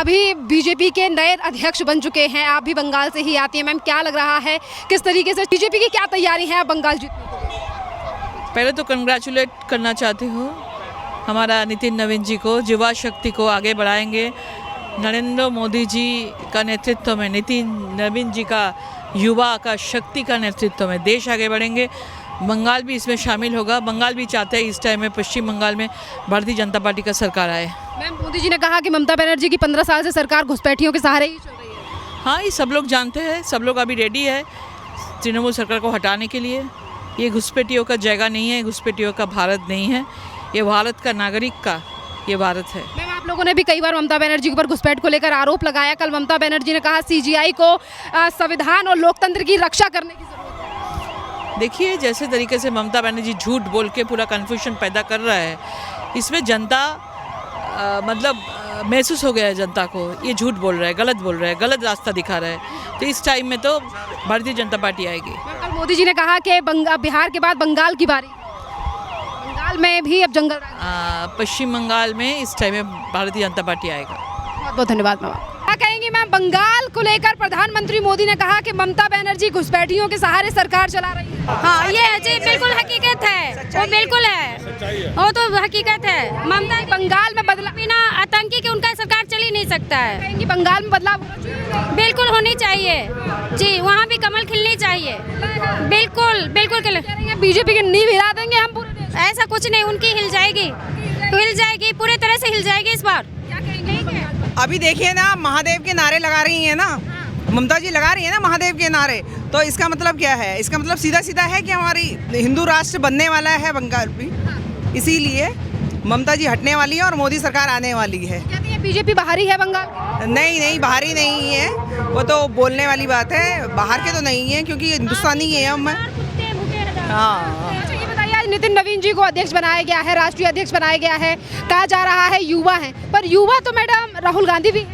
अभी बीजेपी के नए अध्यक्ष बन चुके हैं, आप भी बंगाल से ही आती हैं मैम, क्या लग रहा है किस तरीके से बीजेपी की क्या तैयारी है बंगाल जीतने को? पहले तो कंग्रेचुलेट करना चाहती हूँ हमारा नितिन नवीन जी को, युवा शक्ति को आगे बढ़ाएंगे। नरेंद्र मोदी जी का नेतृत्व में, नितिन नवीन जी का युवा का शक्ति का नेतृत्व में देश आगे बढ़ेंगे। बंगाल भी इसमें शामिल होगा। बंगाल भी चाहते हैं इस टाइम में पश्चिम बंगाल में भारतीय जनता पार्टी का सरकार आए। मैम मोदी जी ने कहा कि ममता बनर्जी की 15 साल से सरकार घुसपैठियों के सहारे ही चल रही है। हाँ, ये सब लोग जानते हैं, सब लोग अभी रेडी है तृणमूल सरकार को हटाने के लिए। ये घुसपैठियों का जगह नहीं है, घुसपैठियों का भारत नहीं है, ये भारत का नागरिक का ये भारत है। मैम आप लोगों ने भी कई बार ममता बनर्जी के ऊपर घुसपैठ को लेकर आरोप लगाया। कल ममता बनर्जी ने कहा सीजीआई को संविधान और लोकतंत्र की रक्षा करने की जरूरत है। देखिए, जैसे तरीके से ममता बनर्जी झूठ बोल के पूरा कन्फ्यूजन पैदा कर रहा है, इसमें जनता महसूस हो गया है जनता को, ये झूठ बोल रहा है, गलत बोल रहा है, गलत रास्ता दिखा रहा है। तो इस टाइम में तो भारतीय जनता पार्टी आएगी। कल मोदी जी ने कहा कि बिहार के बाद बंगाल की बारी, बंगाल में भी अब जंगल पश्चिम बंगाल में इस टाइम में भारतीय जनता पार्टी आएगा। बहुत बहुत धन्यवाद मैम। क्या कहेंगी मैम, बंगाल को लेकर प्रधानमंत्री मोदी ने कहा कि ममता बनर्जी घुसपैठियों के सहारे सरकार चला रही है। हाँ, ये जी बिल्कुल हकीकत है, वो बिल्कुल है, वो तो हकीकत है। ममता बंगाल में बदलाव, बिना आतंकी के उनका सरकार चल ही नहीं सकता है। कहेंगी बंगाल में बदलाव बिल्कुल होनी चाहिए जी, वहाँ भी कमल खिलनी चाहिए। बिल्कुल बिल्कुल बीजेपी की नींव हिला देंगे हम पूरे देश। ऐसा कुछ नहीं, उनकी हिल जाएगी, पूरे तरह से हिल जाएगी इस बार। अभी देखिए ना, महादेव के नारे लगा रही है ना, ममता जी लगा रही है ना महादेव के नारे, तो इसका मतलब क्या है? इसका मतलब सीधा सीधा है कि हमारी हिंदू राष्ट्र बनने वाला है बंगाल भी, इसीलिए ममता जी हटने वाली है और मोदी सरकार आने वाली है। कहती है बीजेपी बाहरी है बंगाल? नहीं, बाहरी नहीं है, वो तो बोलने वाली बात है, बाहर के तो नहीं है क्योंकि हिंदुस्तानी है हम। हाँ, ये बताइए, आज नितिन नवीन जी को अध्यक्ष बनाया गया है, राष्ट्रीय अध्यक्ष बनाया गया है, कहा जा रहा है युवा है, पर युवा तो मैडम राहुल गांधी भी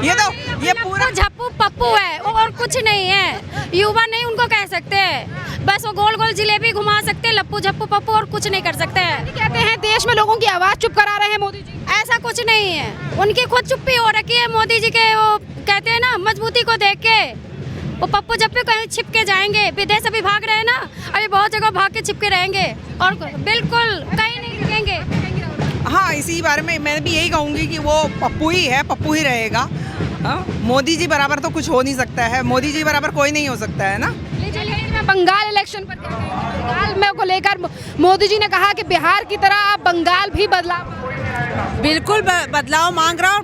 ये पूरा झप्पू पप्पू है, वो और कुछ नहीं है। युवा नहीं उनको कह सकते हैं, बस वो गोल गोल जिलेबी घुमा सकते हैं, लप्पू झप्पू पप्पू, और कुछ नहीं कर सकते हैं। कहते हैं देश में लोगों की आवाज चुप करा रहे हैं मोदी जी। ऐसा कुछ नहीं है, उनकी खुद चुप्पी हो रखी है। मोदी जी के वो कहते हैं ना, मजबूती को देख के वो पप्पू जप्पू कहीं छिप के जाएंगे। विदेश अभी भाग रहे हैं ना, अभी बहुत जगह भाग के छिप के रहेंगे और बिल्कुल कहीं नहीं रुकेंगे। हाँ, इसी बारे में मैं भी यही कहूँगी कि वो पप्पू ही है, पप्पू ही रहेगा। हाँ, मोदी जी बराबर तो कुछ हो नहीं सकता है, मोदी जी बराबर कोई नहीं हो सकता है ना। मैं बंगाल इलेक्शन पर बंगाल में को लेकर मोदी जी ने कहा कि बिहार की तरह अब बंगाल भी बदलाव, बिल्कुल बदलाव मांग रहा और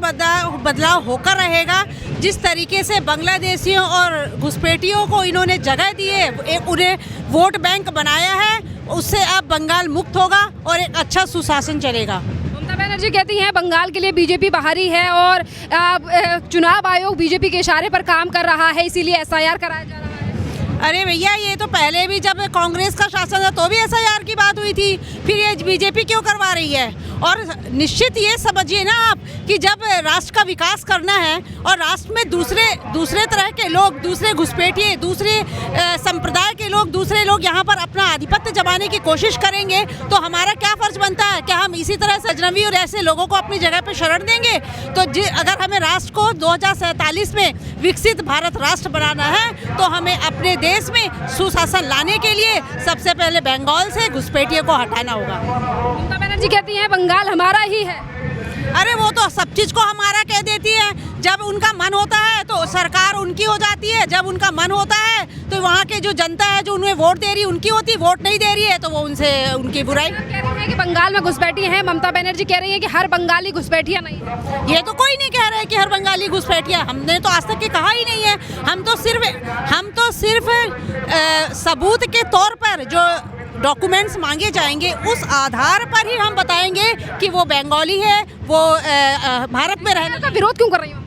बदलाव होकर रहेगा। जिस तरीके से बांग्लादेशियों और घुसपैठियों को इन्होंने जगह दी है, एक उन्हें वोट बैंक बनाया है, उससे अब बंगाल मुक्त होगा और एक अच्छा सुशासन चलेगा। ममता बनर्जी कहती हैं बंगाल के लिए बीजेपी बाहरी है और चुनाव आयोग बीजेपी के इशारे पर काम कर रहा है, इसीलिए एसआईआर कराया जा रहा है। अरे भैया, ये तो पहले भी जब कांग्रेस का शासन था तो भी एसआईआर की बात हुई थी, फिर ये बीजेपी क्यों करवा रही है? और निश्चित ये समझिए ना आप कि जब राष्ट्र का विकास करना है और राष्ट्र में दूसरे तरह के लोग, दूसरे घुसपैठिए, दूसरे संप्रदाय के लोग, दूसरे लोग यहाँ पर अपना आधिपत्य जमाने की कोशिश करेंगे, तो हमारा क्या फर्ज बनता है? क्या हम इसी तरह से अजनबी और ऐसे लोगों को अपनी जगह पर शरण देंगे? तो अगर हमें राष्ट्र को 2047 में विकसित भारत राष्ट्र बनाना है तो हमें अपने देश में सुशासन लाने के लिए सबसे पहले बंगाल से घुसपैठियों को हटाना होगा। ममता बनर्जी कहती हैं बंगाल हमारा ही है। अरे वो तो सब चीज को हमारा कह देती है। जब उनका मन होता है तो सरकार उनकी हो जाती है, जब उनका मन होता है तो वहाँ के जो जनता है जो उन्हें वोट दे रही है उनकी होती है, वोट नहीं दे रही है तो वो उनसे उनकी बुराई। कह रही है कि बंगाल में घुसपैठी है, ममता बनर्जी कह रही है कि हर बंगाली घुसपैठिया नहीं है। ये तो कोई नहीं कह रहा है कि हर बंगाली घुसपैठिया, हमने तो आज तक कहा ही नहीं है। हम तो सिर्फ सबूत के तौर पर जो डॉक्यूमेंट्स मांगे जाएंगे उस आधार पर ही हम बताएंगे कि वो बंगाली है, वो भारत में रहने का विरोध क्यों कर रही हो?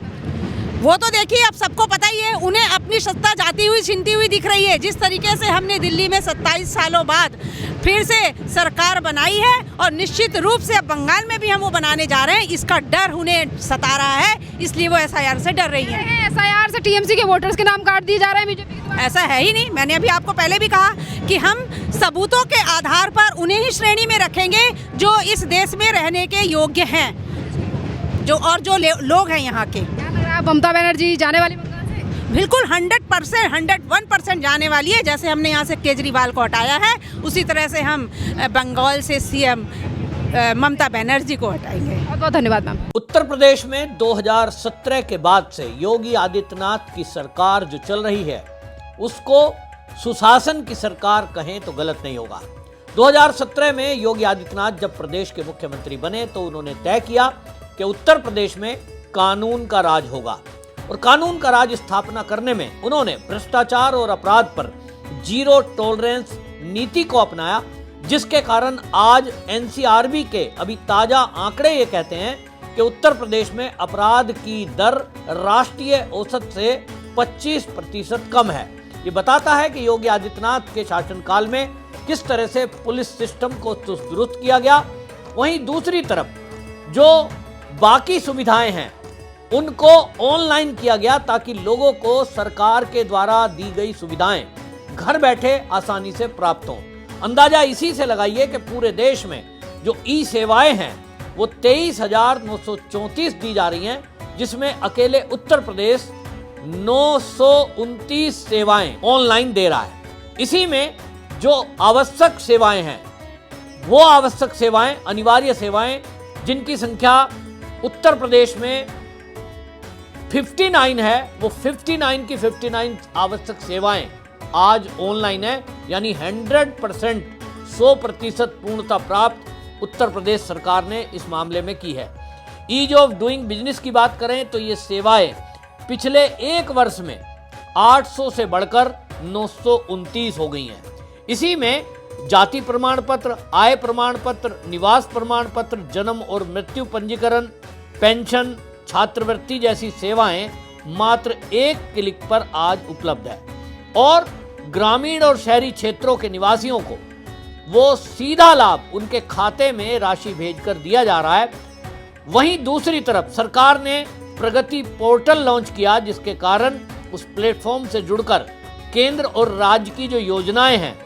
वो तो देखिए, अब सबको पता ही है, उन्हें अपनी सत्ता जाती हुई छिनती हुई दिख रही है। जिस तरीके से हमने दिल्ली में 27 सालों बाद फिर से सरकार बनाई है और निश्चित रूप से अब बंगाल में भी हम वो बनाने जा रहे हैं, इसका डर उन्हें सता रहा है, इसलिए वो एसआईआर से डर रही है। एसआईआर से टीएमसी के वोटर्स के नाम काट दिए जा रहे हैं बीजेपी। ऐसा है ही नहीं। मैंने अभी आपको पहले भी कहा कि हम सबूतों के आधार पर उन्हें ही श्रेणी में रखेंगे जो इस देश में रहने के योग्य हैं। लोग हैं यहाँ के। क्या लग रहा है ममता बनर्जी जाने वाली बंगाल से? बिल्कुल 100%, 101% जाने वाली है। जैसे हमने यहाँ से केजरीवाल को हटाया है, उसी तरह से हम बंगाल से सीएम ममता बनर्जी को हटाएंगे। बहुत बहुत धन्यवाद मैम। उत्तर प्रदेश में 2017 के बाद से योगी आदित्यनाथ की सरकार जो चल रही है उसको सुशासन की सरकार कहें तो गलत नहीं होगा। 2017 में योगी आदित्यनाथ जब प्रदेश के मुख्यमंत्री बने तो उन्होंने तय किया कि उत्तर प्रदेश में कानून का राज होगा और कानून का राज स्थापना करने में उन्होंने भ्रष्टाचार और अपराध पर जीरो टॉलरेंस नीति को अपनाया, जिसके कारण आज एनसीआरबी के अभी ताजा आंकड़े ये कहते हैं कि उत्तर प्रदेश में अपराध की दर राष्ट्रीय औसत से 25% कम है। ये बताता है कि योगी आदित्यनाथ के शासनकाल में किस तरह से पुलिस सिस्टम को चुस्त दुरुस्त किया गया। वहीं दूसरी तरफ जो बाकी सुविधाएं हैं उनको ऑनलाइन किया गया ताकि लोगों को सरकार के द्वारा दी गई सुविधाएं घर बैठे आसानी से प्राप्त हों। अंदाजा इसी से लगाइए कि पूरे देश में जो ई सेवाएं हैं वो 23,934 दी जा रही हैं, जिसमें अकेले उत्तर प्रदेश 929 सेवाएं ऑनलाइन दे रहा है। इसी में जो आवश्यक सेवाएं हैं वो आवश्यक सेवाएं, अनिवार्य सेवाएं जिनकी संख्या उत्तर प्रदेश में 59 है, वो 59 की 59 आवश्यक सेवाएं आज ऑनलाइन है, यानी 100% पूर्णता प्राप्त उत्तर प्रदेश सरकार ने इस मामले में की है। ईज ऑफ डूइंग बिजनेस की बात करें तो ये सेवाएं पिछले एक वर्ष में 800 से बढ़कर 929 हो गई हैं। इसी में जाति प्रमाण पत्र, आय प्रमाण पत्र, निवास प्रमाण पत्र, जन्म और मृत्यु पंजीकरण, पेंशन, छात्रवृत्ति जैसी सेवाएं मात्र एक क्लिक पर आज उपलब्ध है और ग्रामीण और शहरी क्षेत्रों के निवासियों को वो सीधा लाभ उनके खाते में राशि भेजकर दिया जा रहा है। वहीं दूसरी तरफ सरकार ने प्रगति पोर्टल लॉन्च किया, जिसके कारण उस प्लेटफॉर्म से जुड़कर केंद्र और राज्य की जो योजनाएं हैं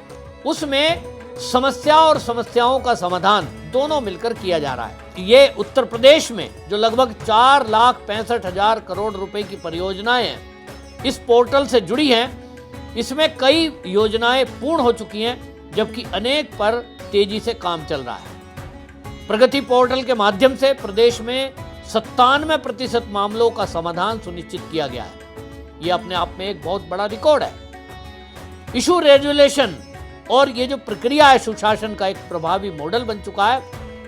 उसमें समस्या और समस्याओं का समाधान दोनों मिलकर किया जा रहा है। ये उत्तर प्रदेश में जो लगभग 4,65,000 करोड़ रुपए की परियोजनाएं हैं इस पोर्टल से जुड़ी हैं, इसमें कई योजनाएं पूर्ण हो चुकी हैं, जबकि अनेक पर तेजी से काम चल रहा है। प्रगति पोर्टल के माध्यम से प्रदेश में 97% मामलों का समाधान सुनिश्चित किया गया है। यह अपने आप में एक बहुत बड़ा रिकॉर्ड है। इशू रेजुलेशन और ये जो प्रक्रिया है सुशासन का एक प्रभावी मॉडल बन चुका है,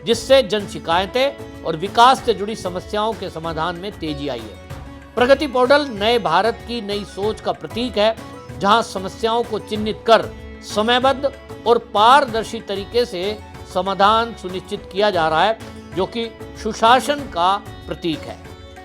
जिससे जन शिकायतें और विकास से जुड़ी समस्याओं के समाधान में तेजी आई है। प्रगति पोर्टल नए भारत की नई सोच का प्रतीक है, जहां समस्याओं को चिन्हित कर समयबद्ध और पारदर्शी तरीके से समाधान सुनिश्चित किया जा रहा है, जो कि सुशासन का प्रतीक है।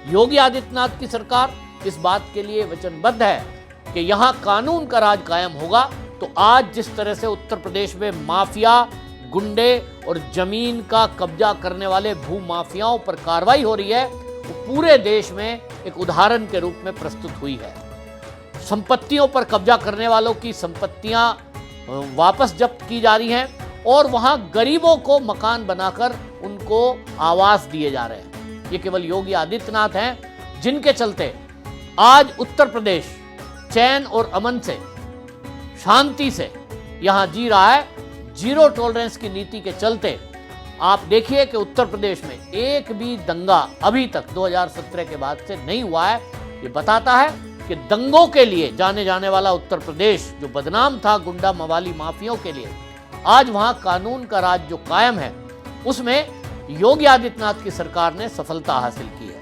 योगी आदित्यनाथ की सरकार इस बात के लिए वचनबद्ध है कि यहां कानून का राज कायम होगा। तो आज जिस तरह से उत्तर प्रदेश में माफिया, गुंडे और जमीन का कब्जा करने वाले भू माफियाओं पर कार्रवाई हो रही है, वो पूरे देश में एक उदाहरण के रूप में प्रस्तुत हुई है। संपत्तियों पर कब्जा करने वालों की संपत्तियां वापस जब्त की जा रही हैं और वहां गरीबों को मकान बनाकर उनको आवास दिए जा रहे हैं। ये केवल योगी आदित्यनाथ हैं जिनके चलते आज उत्तर प्रदेश चैन और अमन से, शांति से यहां जी रहा है। जीरो टॉलरेंस की नीति के चलते आप देखिए कि उत्तर प्रदेश में एक भी दंगा अभी तक 2017 के बाद से नहीं हुआ है। ये बताता है कि दंगों के लिए जाने जाने वाला उत्तर प्रदेश जो बदनाम था गुंडा मवाली माफियों के लिए, आज वहां कानून का राज जो कायम है उसमें योगी आदित्यनाथ की सरकार ने सफलता हासिल की है।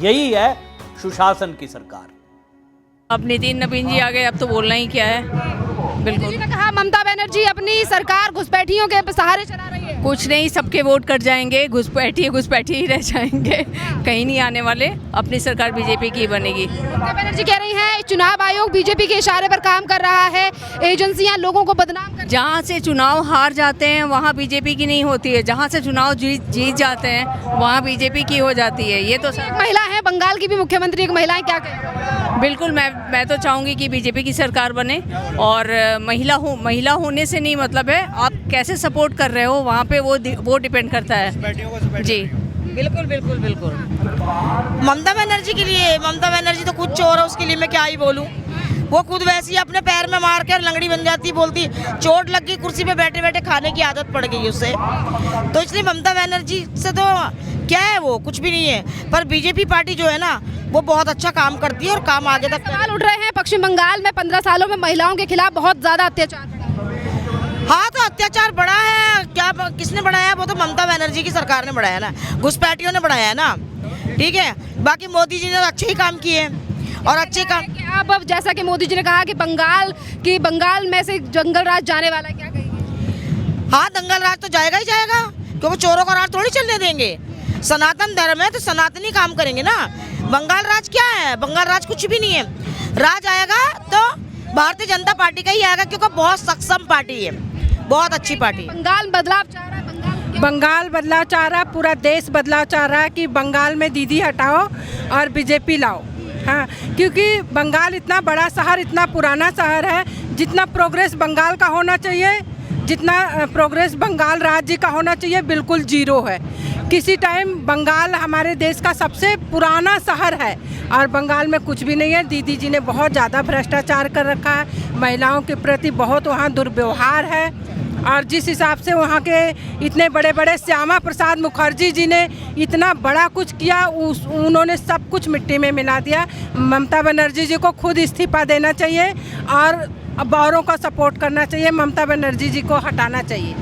यही है सुशासन की सरकार। अब नितिन नवीन जी आ गए, अब तो बोलना ही क्या है। बिल्कुल ने कहा ममता बनर्जी अपनी सरकार घुसपैठियों के सहारे चला रही है। कुछ नहीं, सबके वोट कट जाएंगे, घुसपैठी ही रह जाएंगे, कहीं नहीं आने वाले। अपनी सरकार बीजेपी की बनेगी। ममता बनर्जी कह रही हैं चुनाव आयोग बीजेपी के इशारे पर काम कर रहा है, एजेंसियां लोगों को बदनाम कर। जहाँ से चुनाव हार जाते हैं वहाँ बीजेपी की नहीं होती है, जहाँ से चुनाव जीत जाते हैं वहाँ बीजेपी की हो जाती है। ये तो एक महिला है, बंगाल की भी मुख्यमंत्री एक महिला है, क्या कहें? बिल्कुल, मैं तो चाहूँगी कि बीजेपी की सरकार बने। और महिला होने से नहीं मतलब है, आप कैसे सपोर्ट कर रहे हो वहाँ पे वो डिपेंड करता है जी। बिल्कुल बिल्कुल बिल्कुल। ममता बनर्जी के लिए, ममता बनर्जी तो खुद चोर है, उसके लिए मैं क्या ही बोलूं। वो खुद वैसी अपने पैर में मार कर लंगड़ी बन जाती, बोलती चोट लग गई, कुर्सी पे बैठे बैठे खाने की आदत पड़ गई उससे। तो इसलिए ममता बनर्जी से तो क्या है, वो कुछ भी नहीं है। पर बीजेपी पार्टी जो है ना, वो बहुत अच्छा काम करती है और काम आगे तक। सवाल उठ रहे हैं पश्चिम बंगाल में 15 सालों में महिलाओं के खिलाफ बहुत ज्यादा अत्याचार बढ़ा है। हाँ, तो अत्याचार बढ़ा है, क्या किसने बढ़ाया? वो तो ममता बनर्जी की सरकार ने बढ़ाया ना, घुसपैठियों ने बढ़ाया ना, ठीक है। बाकी मोदी जी ने तो अच्छे ही काम किए और अच्छे काम। अब जैसा कि मोदी जी ने कहा कि बंगाल में से जंगल राज जाने वाला है, क्या कहेंगे? हाँ, दंगल राज तो जाएगा ही जाएगा, क्योंकि चोरों का राज थोड़ी चलने देंगे। सनातन धर्म है तो सनातनी काम करेंगे ना। बंगाल राज क्या है? बंगाल राज कुछ भी नहीं है। राज आएगा तो भारतीय जनता पार्टी का ही आएगा, क्योंकि बहुत सक्षम पार्टी है, बहुत अच्छी पार्टी। बंगाल बदलाव चाह रहा है, बंगाल बदलाव चाह रहा है, पूरा देश बदलाव चाह रहा है कि बंगाल में दीदी हटाओ और बीजेपी लाओ। हाँ, क्योंकि बंगाल इतना बड़ा शहर, इतना पुराना शहर है, जितना प्रोग्रेस बंगाल का होना चाहिए, जितना प्रोग्रेस बंगाल राज्य का होना चाहिए, बिल्कुल जीरो है। किसी टाइम बंगाल हमारे देश का सबसे पुराना शहर है और बंगाल में कुछ भी नहीं है। दीदी जी ने बहुत ज़्यादा भ्रष्टाचार कर रखा है, महिलाओं के प्रति बहुत वहाँ दुर्व्यवहार है। और जिस हिसाब से वहाँ के इतने बड़े बड़े श्यामा प्रसाद मुखर्जी जी ने इतना बड़ा कुछ किया, उन्होंने सब कुछ मिट्टी में मिला दिया। ममता बनर्जी जी को खुद इस्तीफा देना चाहिए और औरों का सपोर्ट करना चाहिए। ममता बनर्जी जी को हटाना चाहिए।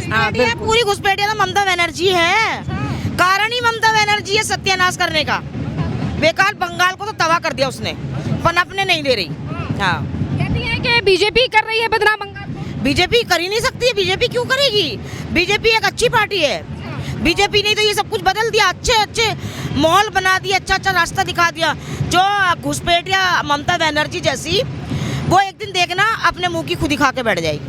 हाँ, पूरी घुसपैठिया तो ममता बनर्जी है, कारण ही ममता बनर्जी है सत्यानाश करने का। बेकार बंगाल को तो तबाह कर दिया उसने, पनपने नहीं दे रही। हाँ, कहती है कि बीजेपी कर रही है बदनाम बंगाल। बीजेपी कर ही नहीं सकती है, बीजेपी क्यों करेगी? बीजेपी एक अच्छी पार्टी है। बीजेपी ने तो ये सब कुछ बदल दिया, अच्छे अच्छे माहौल बना दिया, अच्छा अच्छा रास्ता दिखा दिया। जो घुसपैठिया ममता बनर्जी जैसी, वो एक दिन देखना अपने मुंह की खुद ही खा के बैठ जाएगी।